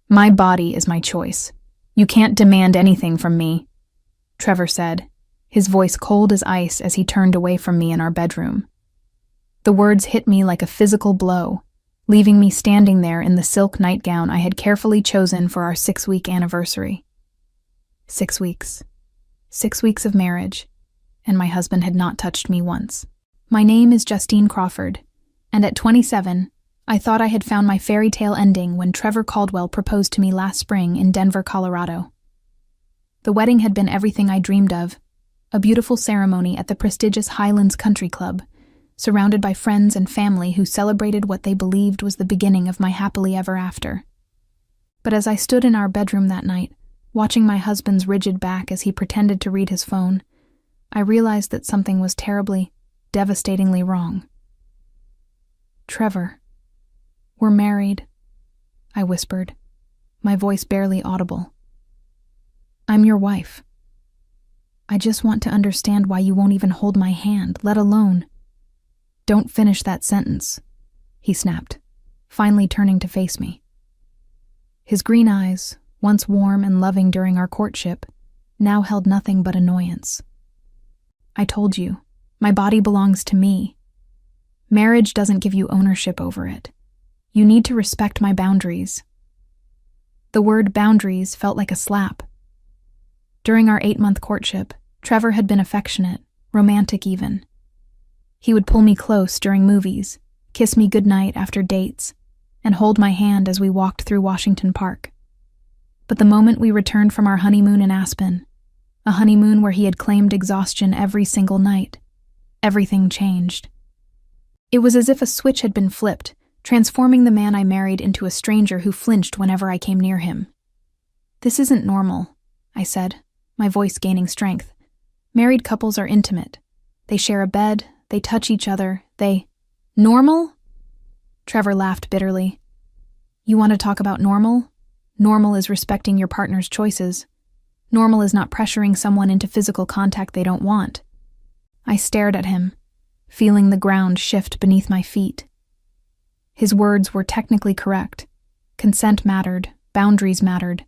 My body is my choice. You can't demand anything from me, Trevor said, his voice cold as ice as he turned away from me in our bedroom. The words hit me like a physical blow, leaving me standing there in the silk nightgown I had carefully chosen for our 6-week anniversary. 6 weeks. 6 weeks of marriage, and my husband had not touched me once. My name is Justine Crawford, and at 27, I thought I had found my fairy tale ending when Trevor Caldwell proposed to me last spring in Denver, Colorado. The wedding had been everything I dreamed of, a beautiful ceremony at the prestigious Highlands Country Club, surrounded by friends and family who celebrated what they believed was the beginning of my happily ever after. But as I stood in our bedroom that night, watching my husband's rigid back as he pretended to read his phone, I realized that something was terribly, devastatingly wrong. Trevor, we're married, I whispered, my voice barely audible. I'm your wife. I just want to understand why you won't even hold my hand, let alone— Don't finish that sentence, he snapped, finally turning to face me. His green eyes, once warm and loving during our courtship, now held nothing but annoyance. I told you, my body belongs to me. Marriage doesn't give you ownership over it. You need to respect my boundaries. The word boundaries felt like a slap. During our 8-month courtship, Trevor had been affectionate, romantic even. He would pull me close during movies, kiss me goodnight after dates, and hold my hand as we walked through Washington Park. But the moment we returned from our honeymoon in Aspen, a honeymoon where he had claimed exhaustion every single night, everything changed. It was as if a switch had been flipped, transforming the man I married into a stranger who flinched whenever I came near him. This isn't normal, I said, my voice gaining strength. Married couples are intimate. They share a bed, they touch each other, Normal? Trevor laughed bitterly. You want to talk about normal? Normal is respecting your partner's choices. Normal is not pressuring someone into physical contact they don't want. I stared at him, feeling the ground shift beneath my feet. His words were technically correct. Consent mattered, boundaries mattered.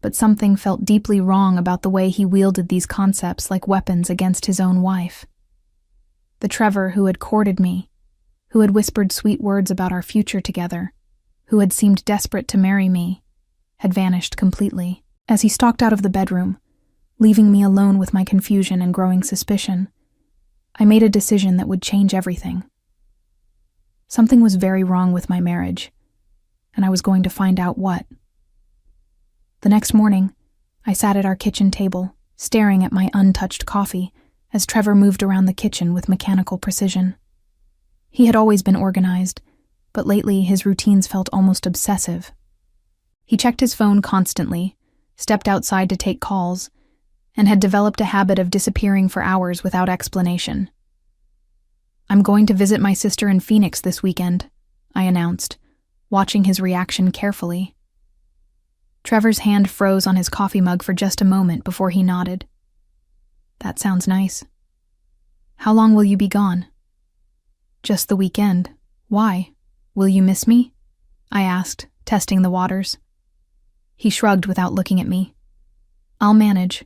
But something felt deeply wrong about the way he wielded these concepts like weapons against his own wife. The Trevor who had courted me, who had whispered sweet words about our future together, who had seemed desperate to marry me, had vanished completely. As he stalked out of the bedroom, leaving me alone with my confusion and growing suspicion, I made a decision that would change everything. Something was very wrong with my marriage, and I was going to find out what. The next morning, I sat at our kitchen table, staring at my untouched coffee, as Trevor moved around the kitchen with mechanical precision. He had always been organized, but lately his routines felt almost obsessive. He checked his phone constantly, stepped outside to take calls, and had developed a habit of disappearing for hours without explanation. I'm going to visit my sister in Phoenix this weekend, I announced, watching his reaction carefully. Trevor's hand froze on his coffee mug for just a moment before he nodded. That sounds nice. How long will you be gone? Just the weekend. Why? Will you miss me? I asked, testing the waters. He shrugged without looking at me. I'll manage.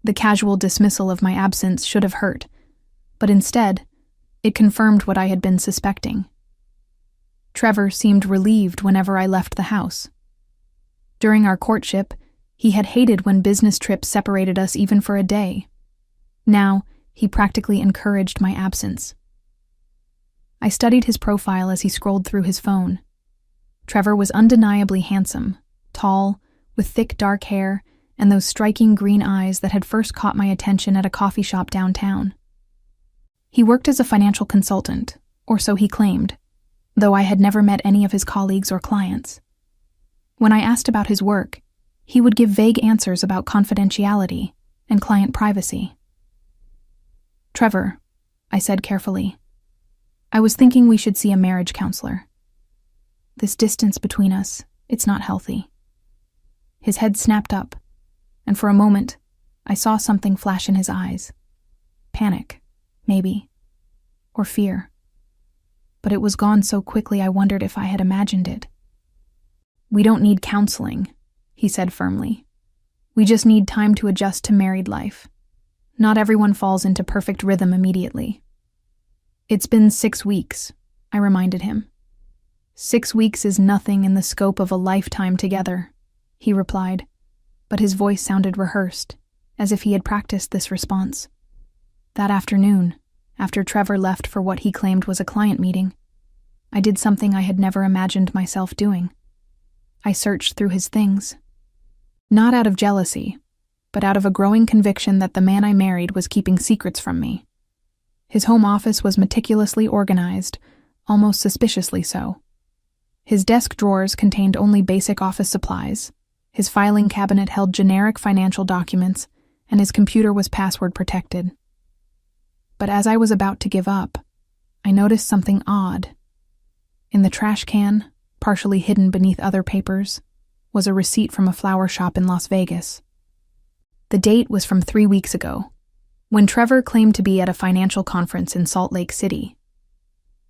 The casual dismissal of my absence should have hurt, but instead, it confirmed what I had been suspecting. Trevor seemed relieved whenever I left the house. During our courtship, he had hated when business trips separated us even for a day. Now, he practically encouraged my absence. I studied his profile as he scrolled through his phone. Trevor was undeniably handsome, tall, with thick dark hair and those striking green eyes that had first caught my attention at a coffee shop downtown. He worked as a financial consultant, or so he claimed, though I had never met any of his colleagues or clients. When I asked about his work, he would give vague answers about confidentiality and client privacy. Trevor, I said carefully, I was thinking we should see a marriage counselor. This distance between us, it's not healthy. His head snapped up, and for a moment, I saw something flash in his eyes. Panic, maybe, or fear. But it was gone so quickly I wondered if I had imagined it. "We don't need counseling," he said firmly. "We just need time to adjust to married life. Not everyone falls into perfect rhythm immediately." "It's been 6 weeks," I reminded him. "6 weeks is nothing in the scope of a lifetime together," he replied, but his voice sounded rehearsed, as if he had practiced this response. That afternoon, after Trevor left for what he claimed was a client meeting, I did something I had never imagined myself doing. I searched through his things. Not out of jealousy, but out of a growing conviction that the man I married was keeping secrets from me. His home office was meticulously organized, almost suspiciously so. His desk drawers contained only basic office supplies, his filing cabinet held generic financial documents, and his computer was password protected. But as I was about to give up, I noticed something odd. In the trash can, partially hidden beneath other papers, was a receipt from a flower shop in Las Vegas. The date was from 3 weeks ago, when Trevor claimed to be at a financial conference in Salt Lake City.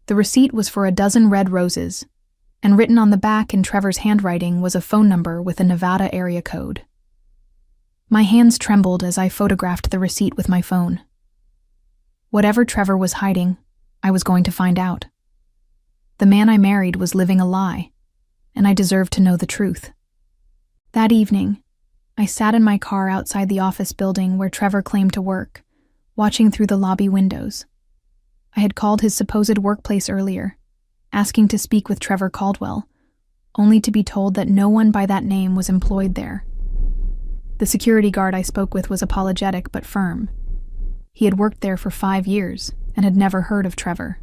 The receipt was for a dozen red roses, and written on the back in Trevor's handwriting was a phone number with a Nevada area code. My hands trembled as I photographed the receipt with my phone. Whatever Trevor was hiding, I was going to find out. The man I married was living a lie, and I deserved to know the truth. That evening, I sat in my car outside the office building where Trevor claimed to work, watching through the lobby windows. I had called his supposed workplace earlier, asking to speak with Trevor Caldwell, only to be told that no one by that name was employed there. The security guard I spoke with was apologetic but firm. He had worked there for 5 years and had never heard of Trevor.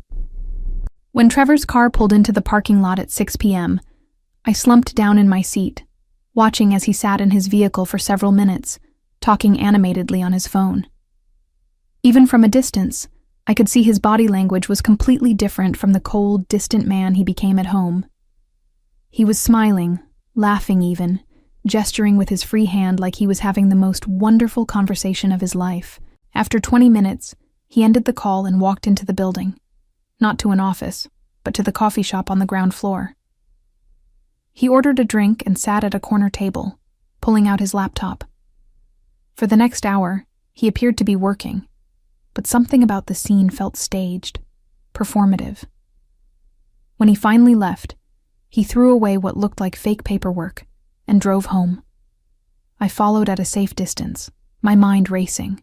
When Trevor's car pulled into the parking lot at 6 p.m., I slumped down in my seat, watching as he sat in his vehicle for several minutes, talking animatedly on his phone. Even from a distance, I could see his body language was completely different from the cold, distant man he became at home. He was smiling, laughing even, gesturing with his free hand like he was having the most wonderful conversation of his life. After 20 minutes, he ended the call and walked into the building. Not to an office, but to the coffee shop on the ground floor. He ordered a drink and sat at a corner table, pulling out his laptop. For the next hour, he appeared to be working, but something about the scene felt staged, performative. When he finally left, he threw away what looked like fake paperwork and drove home. I followed at a safe distance, my mind racing.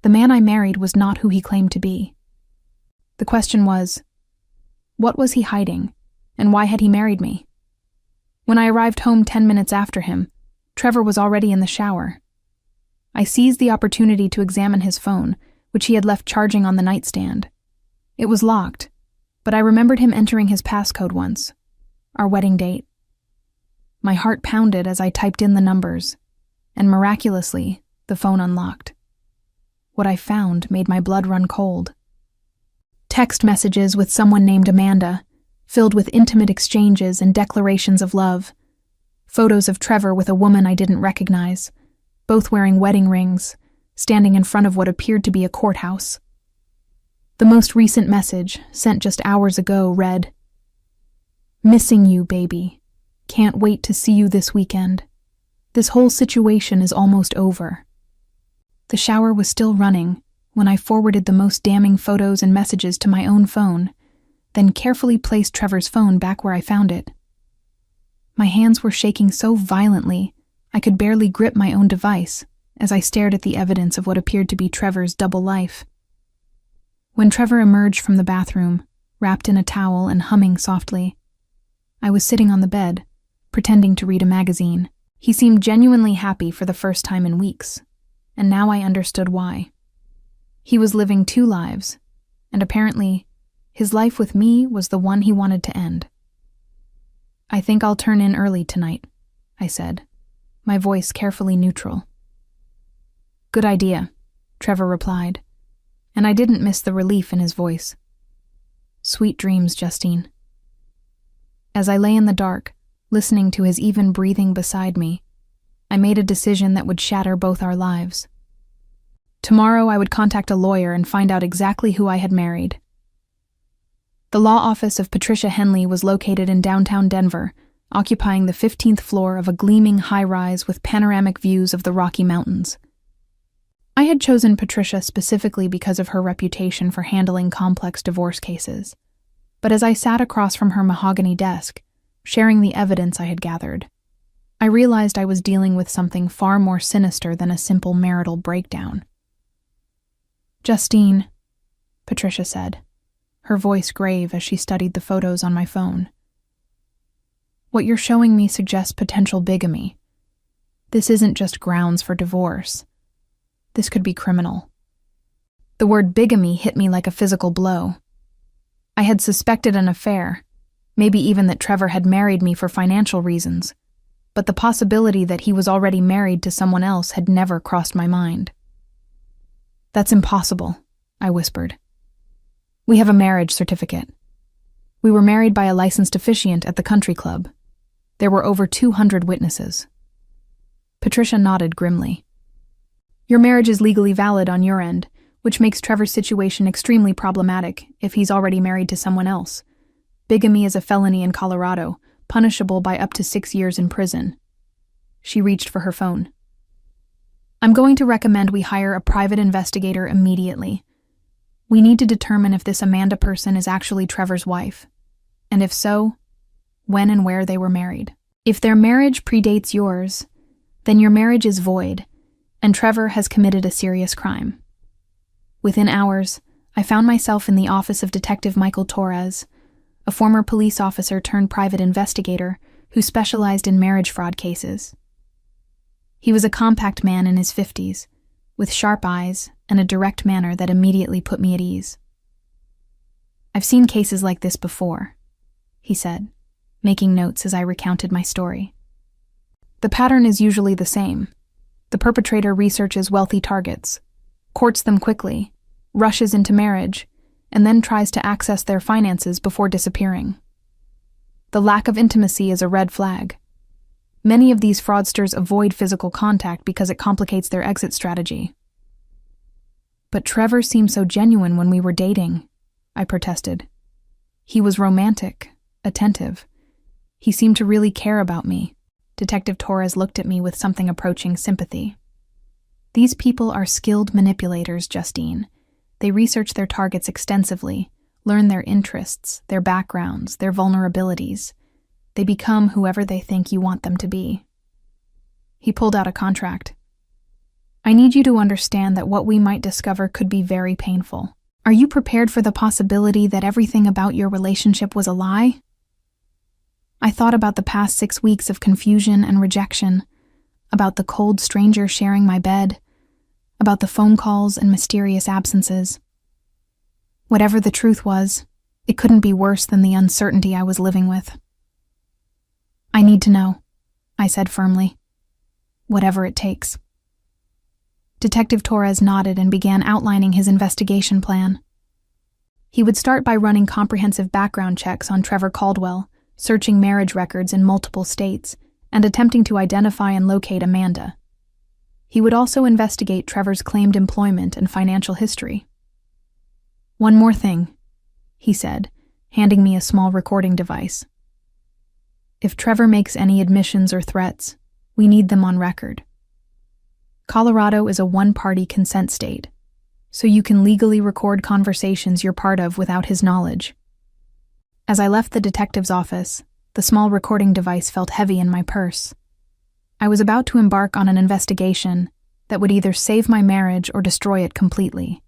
The man I married was not who he claimed to be. The question was, what was he hiding, and why had he married me? When I arrived home 10 minutes after him, Trevor was already in the shower. I seized the opportunity to examine his phone, which he had left charging on the nightstand. It was locked, but I remembered him entering his passcode once, our wedding date. My heart pounded as I typed in the numbers, and miraculously, the phone unlocked. What I found made my blood run cold. Text messages with someone named Amanda, filled with intimate exchanges and declarations of love. Photos of Trevor with a woman I didn't recognize, both wearing wedding rings, standing in front of what appeared to be a courthouse. The most recent message, sent just hours ago, read, "Missing you, baby. Can't wait to see you this weekend. This whole situation is almost over." The shower was still running when I forwarded the most damning photos and messages to my own phone, then carefully placed Trevor's phone back where I found it. My hands were shaking so violently I could barely grip my own device as I stared at the evidence of what appeared to be Trevor's double life. When Trevor emerged from the bathroom, wrapped in a towel and humming softly, I was sitting on the bed, pretending to read a magazine. He seemed genuinely happy for the first time in weeks, and now I understood why. He was living 2 lives, and apparently, his life with me was the one he wanted to end. "I think I'll turn in early tonight," I said, my voice carefully neutral. "Good idea," Trevor replied, and I didn't miss the relief in his voice. "Sweet dreams, Justine." As I lay in the dark, listening to his even breathing beside me, I made a decision that would shatter both our lives. Tomorrow I would contact a lawyer and find out exactly who I had married. The law office of Patricia Henley was located in downtown Denver, occupying the 15th floor of a gleaming high-rise with panoramic views of the Rocky Mountains. I had chosen Patricia specifically because of her reputation for handling complex divorce cases, but as I sat across from her mahogany desk, sharing the evidence I had gathered, I realized I was dealing with something far more sinister than a simple marital breakdown. "Justine," Patricia said, her voice grave as she studied the photos on my phone. "What you're showing me suggests potential bigamy. This isn't just grounds for divorce. This could be criminal." The word bigamy hit me like a physical blow. I had suspected an affair, maybe even that Trevor had married me for financial reasons, but the possibility that he was already married to someone else had never crossed my mind. "That's impossible," I whispered. "We have a marriage certificate. We were married by a licensed officiant at the country club. There were over 200 witnesses." Patricia nodded grimly. "Your marriage is legally valid on your end, which makes Trevor's situation extremely problematic if he's already married to someone else. Bigamy is a felony in Colorado, punishable by up to 6 years in prison." She reached for her phone. "I'm going to recommend we hire a private investigator immediately. We need to determine if this Amanda person is actually Trevor's wife, and if so, when and where they were married. If their marriage predates yours, then your marriage is void, and Trevor has committed a serious crime." Within hours, I found myself in the office of Detective Michael Torres, a former police officer turned private investigator who specialized in marriage fraud cases. He was a compact man in his 50s, with sharp eyes and a direct manner that immediately put me at ease. "I've seen cases like this before," he said, making notes as I recounted my story. "The pattern is usually the same. The perpetrator researches wealthy targets, courts them quickly, rushes into marriage, and then tries to access their finances before disappearing. The lack of intimacy is a red flag. Many of these fraudsters avoid physical contact because it complicates their exit strategy." "But Trevor seemed so genuine when we were dating," I protested. "He was romantic, attentive. He seemed to really care about me." Detective Torres looked at me with something approaching sympathy. "These people are skilled manipulators, Justine. They research their targets extensively, learn their interests, their backgrounds, their vulnerabilities. They become whoever they think you want them to be." He pulled out a contract. "I need you to understand that what we might discover could be very painful. Are you prepared for the possibility that everything about your relationship was a lie?" I thought about the past 6 weeks of confusion and rejection, about the cold stranger sharing my bed, about the phone calls and mysterious absences. Whatever the truth was, it couldn't be worse than the uncertainty I was living with. "I need to know," I said firmly. "Whatever it takes." Detective Torres nodded and began outlining his investigation plan. He would start by running comprehensive background checks on Trevor Caldwell, searching marriage records in multiple states, and attempting to identify and locate Amanda. He would also investigate Trevor's claimed employment and financial history. "One more thing," he said, handing me a small recording device. "If Trevor makes any admissions or threats, we need them on record. Colorado is a one-party consent state, so you can legally record conversations you're part of without his knowledge." As I left the detective's office, the small recording device felt heavy in my purse. I was about to embark on an investigation that would either save my marriage or destroy it completely.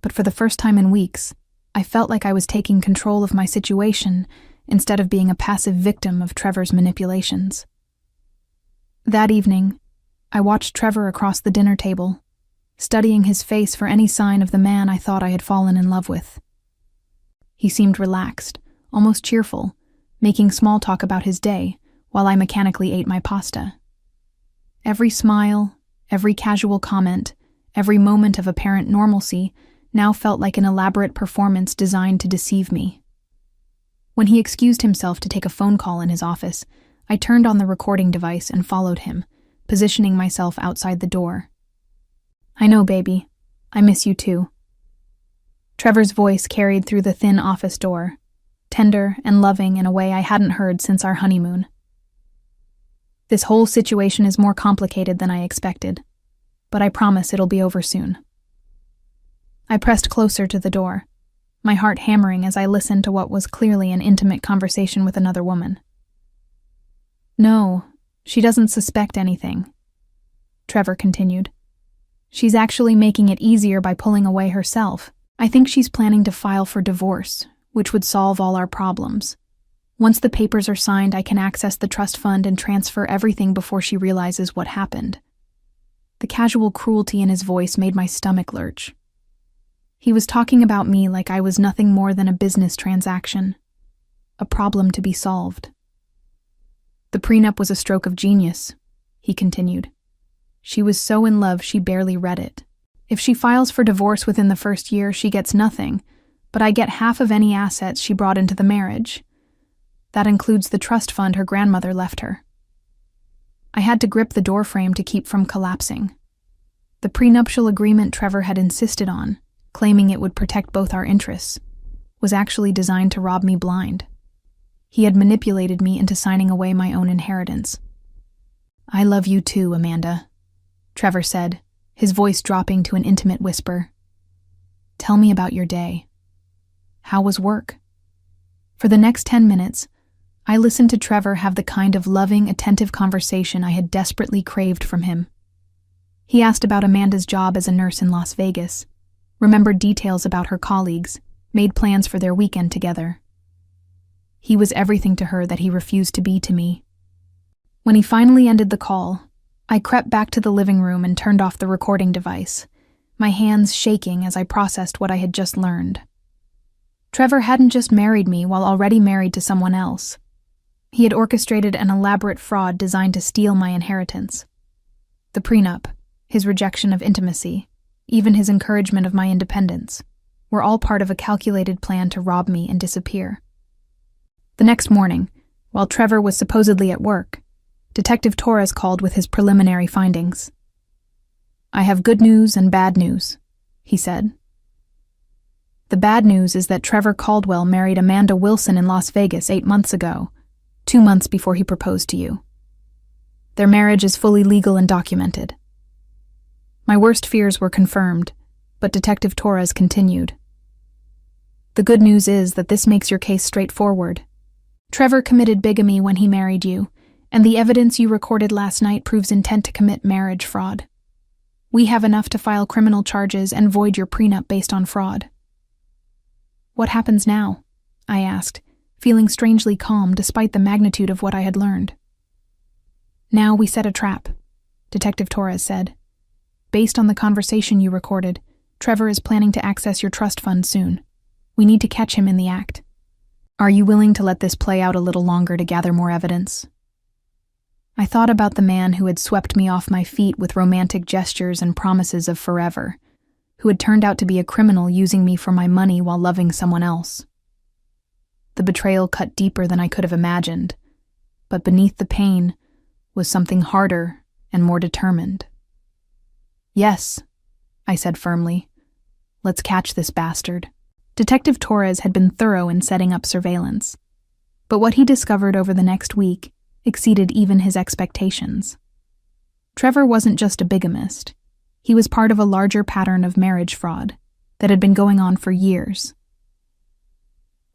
But for the first time in weeks, I felt like I was taking control of my situation instead of being a passive victim of Trevor's manipulations. That evening, I watched Trevor across the dinner table, studying his face for any sign of the man I thought I had fallen in love with. He seemed relaxed, almost cheerful, making small talk about his day while I mechanically ate my pasta. Every smile, every casual comment, every moment of apparent normalcy now felt like an elaborate performance designed to deceive me. When he excused himself to take a phone call in his office, I turned on the recording device and followed him, positioning myself outside the door. "I know, baby. I miss you too." Trevor's voice carried through the thin office door, tender and loving in a way I hadn't heard since our honeymoon. This whole situation is more complicated than I expected, but I promise it'll be over soon. I pressed closer to the door, my heart hammering as I listened to what was clearly an intimate conversation with another woman. No, she doesn't suspect anything, Trevor continued. She's actually making it easier by pulling away herself. I think she's planning to file for divorce, which would solve all our problems. Once the papers are signed, I can access the trust fund and transfer everything before she realizes what happened. The casual cruelty in his voice made my stomach lurch. He was talking about me like I was nothing more than a business transaction, a problem to be solved. The prenup was a stroke of genius, he continued. She was so in love she barely read it. If she files for divorce within the first year, she gets nothing, but I get half of any assets she brought into the marriage. That includes the trust fund her grandmother left her. I had to grip the doorframe to keep from collapsing. The prenuptial agreement Trevor had insisted on, claiming it would protect both our interests, was actually designed to rob me blind. He had manipulated me into signing away my own inheritance. "I love you too, Amanda," Trevor said, his voice dropping to an intimate whisper. "Tell me about your day. How was work?" For the next 10 minutes, I listened to Trevor have the kind of loving, attentive conversation I had desperately craved from him. He asked about Amanda's job as a nurse in Las Vegas, remembered details about her colleagues, made plans for their weekend together. He was everything to her that he refused to be to me. When he finally ended the call, I crept back to the living room and turned off the recording device, my hands shaking as I processed what I had just learned. Trevor hadn't just married me while already married to someone else. He had orchestrated an elaborate fraud designed to steal my inheritance. The prenup, his rejection of intimacy, even his encouragement of my independence, were all part of a calculated plan to rob me and disappear. The next morning, while Trevor was supposedly at work, Detective Torres called with his preliminary findings. "I have good news and bad news," he said. "The bad news is that Trevor Caldwell married Amanda Wilson in Las Vegas 8 months ago, 2 months before he proposed to you. Their marriage is fully legal and documented." My worst fears were confirmed, but Detective Torres continued. "The good news is that this makes your case straightforward. Trevor committed bigamy when he married you, and the evidence you recorded last night proves intent to commit marriage fraud. We have enough to file criminal charges and void your prenup based on fraud." "What happens now?" I asked, feeling strangely calm despite the magnitude of what I had learned. "Now we set a trap," Detective Torres said. "Based on the conversation you recorded, Trevor is planning to access your trust fund soon. We need to catch him in the act. Are you willing to let this play out a little longer to gather more evidence?" I thought about the man who had swept me off my feet with romantic gestures and promises of forever, who had turned out to be a criminal using me for my money while loving someone else. The betrayal cut deeper than I could have imagined, but beneath the pain was something harder and more determined. "Yes," I said firmly. "Let's catch this bastard." Detective Torres had been thorough in setting up surveillance, but what he discovered over the next week exceeded even his expectations. Trevor wasn't just a bigamist. He was part of a larger pattern of marriage fraud that had been going on for years.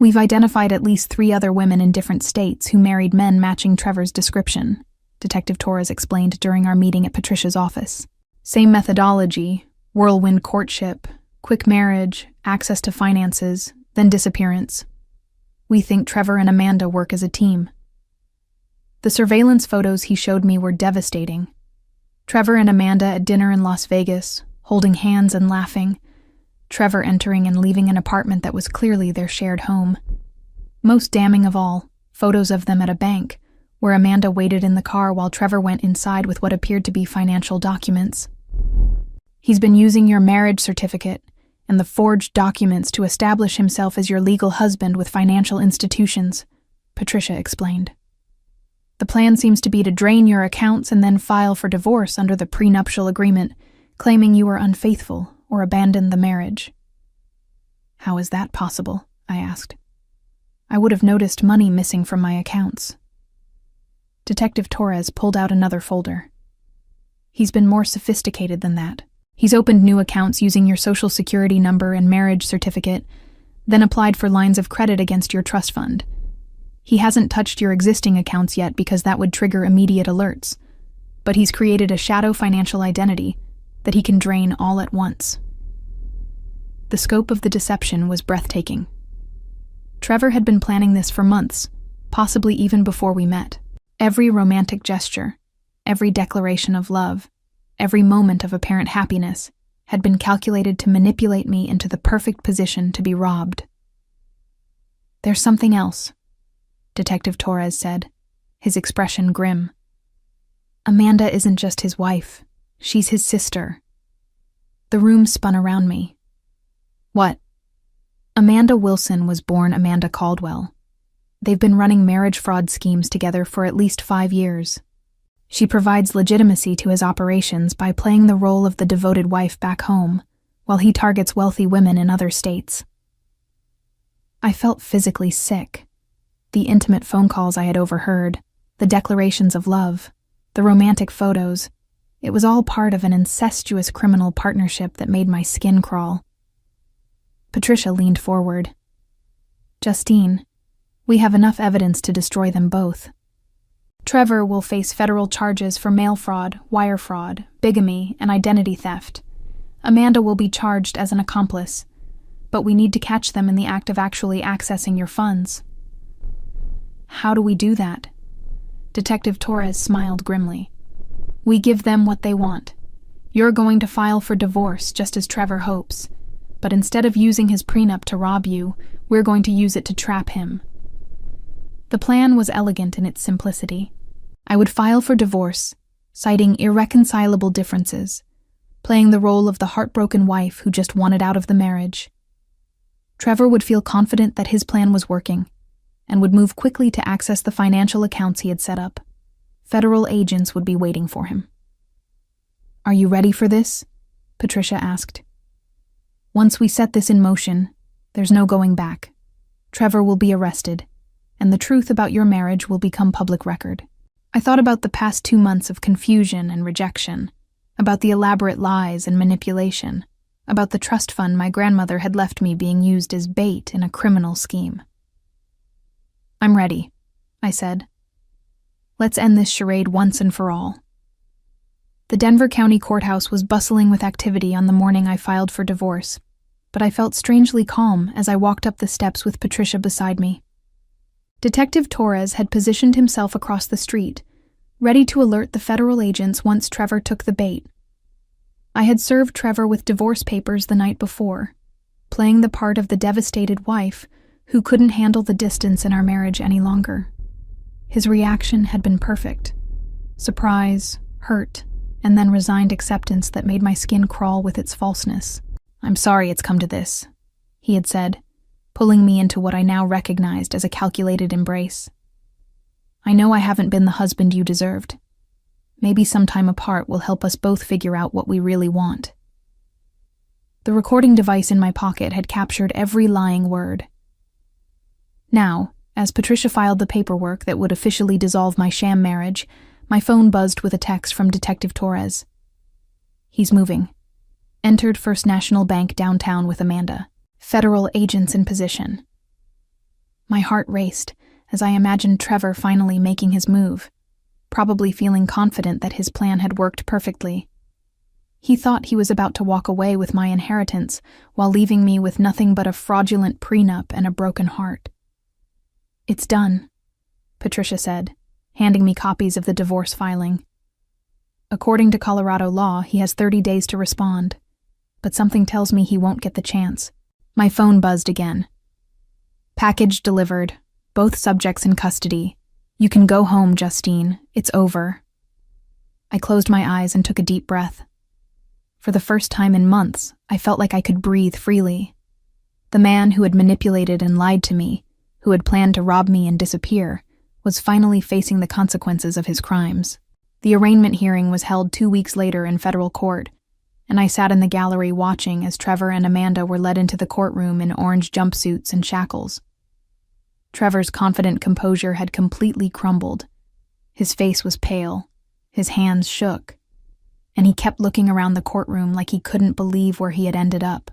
"We've identified at least 3 other women in different states who married men matching Trevor's description," Detective Torres explained during our meeting at Patricia's office. "Same methodology, whirlwind courtship, quick marriage, access to finances, then disappearance. We think Trevor and Amanda work as a team." The surveillance photos he showed me were devastating. Trevor and Amanda at dinner in Las Vegas, holding hands and laughing. Trevor entering and leaving an apartment that was clearly their shared home. Most damning of all, photos of them at a bank, where Amanda waited in the car while Trevor went inside with what appeared to be financial documents. "He's been using your marriage certificate and the forged documents to establish himself as your legal husband with financial institutions," Patricia explained. "The plan seems to be to drain your accounts and then file for divorce under the prenuptial agreement, claiming you were unfaithful or abandoned the marriage." "How is that possible?" I asked. I would have noticed money missing from my accounts. Detective Torres pulled out another folder. He's been more sophisticated than that. He's opened new accounts using your social security number and marriage certificate, then applied for lines of credit against your trust fund. He hasn't touched your existing accounts yet because that would trigger immediate alerts, but he's created a shadow financial identity that he can drain all at once. The scope of the deception was breathtaking. Trevor had been planning this for months, possibly even before we met. Every romantic gesture, every declaration of love, every moment of apparent happiness had been calculated to manipulate me into the perfect position to be robbed. "There's something else," Detective Torres said, his expression grim. "Amanda isn't just his wife. She's his sister." The room spun around me. "What?" "Amanda Wilson was born Amanda Caldwell. They've been running marriage fraud schemes together for at least 5 years. She provides legitimacy to his operations by playing the role of the devoted wife back home, while he targets wealthy women in other states." I felt physically sick. The intimate phone calls I had overheard, the declarations of love, the romantic photos, it was all part of an incestuous criminal partnership that made my skin crawl. Patricia leaned forward. "Justine, we have enough evidence to destroy them both. Trevor will face federal charges for mail fraud, wire fraud, bigamy, and identity theft. Amanda will be charged as an accomplice, but we need to catch them in the act of actually accessing your funds." "How do we do that?" Detective Torres smiled grimly. "We give them what they want. You're going to file for divorce, just as Trevor hopes. But instead of using his prenup to rob you, we're going to use it to trap him." The plan was elegant in its simplicity. I would file for divorce, citing irreconcilable differences, playing the role of the heartbroken wife who just wanted out of the marriage. Trevor would feel confident that his plan was working, and would move quickly to access the financial accounts he had set up. Federal agents would be waiting for him. "Are you ready for this?" Patricia asked. "Once we set this in motion, there's no going back. Trevor will be arrested, and the truth about your marriage will become public record." I thought about the past 2 months of confusion and rejection, about the elaborate lies and manipulation, about the trust fund my grandmother had left me being used as bait in a criminal scheme. "I'm ready," I said. "Let's end this charade once and for all." The Denver County Courthouse was bustling with activity on the morning I filed for divorce, but I felt strangely calm as I walked up the steps with Patricia beside me. Detective Torres had positioned himself across the street, ready to alert the federal agents once Trevor took the bait. I had served Trevor with divorce papers the night before, playing the part of the devastated wife who couldn't handle the distance in our marriage any longer. His reaction had been perfect. Surprise, hurt, and then resigned acceptance that made my skin crawl with its falseness. "I'm sorry it's come to this," he had said, pulling me into what I now recognized as a calculated embrace. "I know I haven't been the husband you deserved. Maybe some time apart will help us both figure out what we really want." The recording device in my pocket had captured every lying word. Now, as Patricia filed the paperwork that would officially dissolve my sham marriage, my phone buzzed with a text from Detective Torres. "He's moving. Entered First National Bank downtown with Amanda. Federal agents in position." My heart raced as I imagined Trevor finally making his move, probably feeling confident that his plan had worked perfectly. He thought he was about to walk away with my inheritance while leaving me with nothing but a fraudulent prenup and a broken heart. "It's done," Patricia said, handing me copies of the divorce filing. According to Colorado law, he has 30 days to respond, but something tells me he won't get the chance. My phone buzzed again. "Package delivered. Both subjects in custody. You can go home, Justine. It's over." I closed my eyes and took a deep breath. For the first time in months, I felt like I could breathe freely. The man who had manipulated and lied to me, who had planned to rob me and disappear, was finally facing the consequences of his crimes. The arraignment hearing was held 2 weeks later in federal court, and I sat in the gallery watching as Trevor and Amanda were led into the courtroom in orange jumpsuits and shackles. Trevor's confident composure had completely crumbled. His face was pale, his hands shook, and he kept looking around the courtroom like he couldn't believe where he had ended up.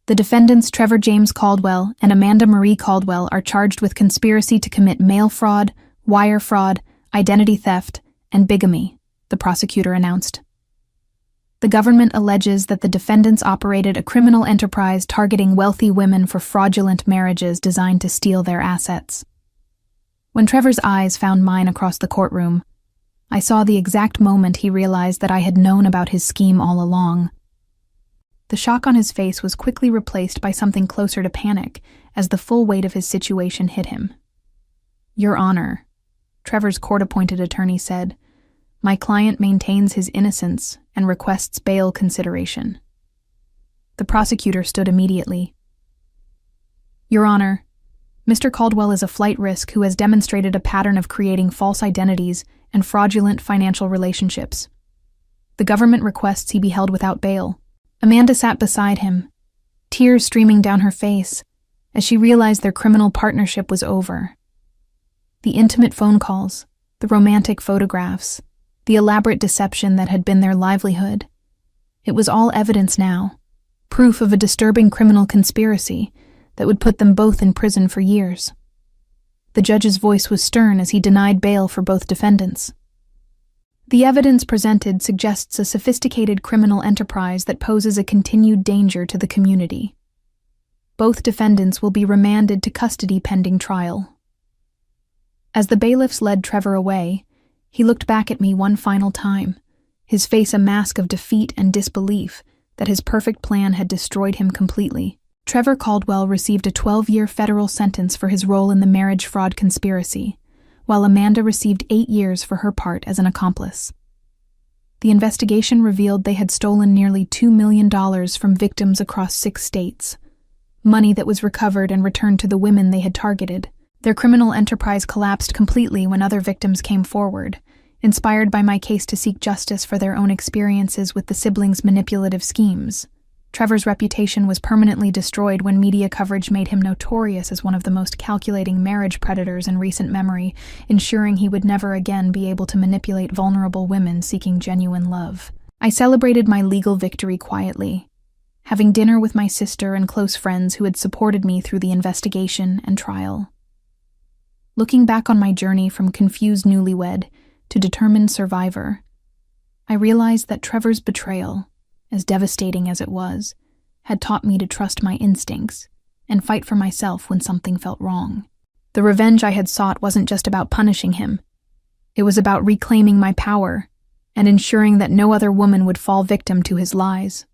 The defendants Trevor James Caldwell and Amanda Marie Caldwell are charged with conspiracy to commit mail fraud, wire fraud, identity theft, and bigamy, the prosecutor announced. The government alleges that the defendants operated a criminal enterprise targeting wealthy women for fraudulent marriages designed to steal their assets. When Trevor's eyes found mine across the courtroom, I saw the exact moment he realized that I had known about his scheme all along. The shock on his face was quickly replaced by something closer to panic as the full weight of his situation hit him. "Your Honor," Trevor's court-appointed attorney said, "my client maintains his innocence and requests bail consideration." The prosecutor stood immediately. "Your Honor, Mr. Caldwell is a flight risk who has demonstrated a pattern of creating false identities and fraudulent financial relationships. The government requests he be held without bail." Amanda sat beside him, tears streaming down her face as she realized their criminal partnership was over. The intimate phone calls, the romantic photographs, the elaborate deception that had been their livelihood. It was all evidence now, proof of a disturbing criminal conspiracy that would put them both in prison for years. The judge's voice was stern as he denied bail for both defendants. "The evidence presented suggests a sophisticated criminal enterprise that poses a continued danger to the community. Both defendants will be remanded to custody pending trial." As the bailiffs led Trevor away, he looked back at me one final time, his face a mask of defeat and disbelief that his perfect plan had destroyed him completely. Trevor Caldwell received a 12-year federal sentence for his role in the marriage fraud conspiracy, while Amanda received 8 years for her part as an accomplice. The investigation revealed they had stolen nearly $2 million from victims across 6 states, money that was recovered and returned to the women they had targeted. Their criminal enterprise collapsed completely when other victims came forward, inspired by my case to seek justice for their own experiences with the siblings' manipulative schemes. Trevor's reputation was permanently destroyed when media coverage made him notorious as one of the most calculating marriage predators in recent memory, ensuring he would never again be able to manipulate vulnerable women seeking genuine love. I celebrated my legal victory quietly, having dinner with my sister and close friends who had supported me through the investigation and trial. Looking back on my journey from confused newlywed to determined survivor, I realized that Trevor's betrayal, as devastating as it was, had taught me to trust my instincts and fight for myself when something felt wrong. The revenge I had sought wasn't just about punishing him. It was about reclaiming my power and ensuring that no other woman would fall victim to his lies.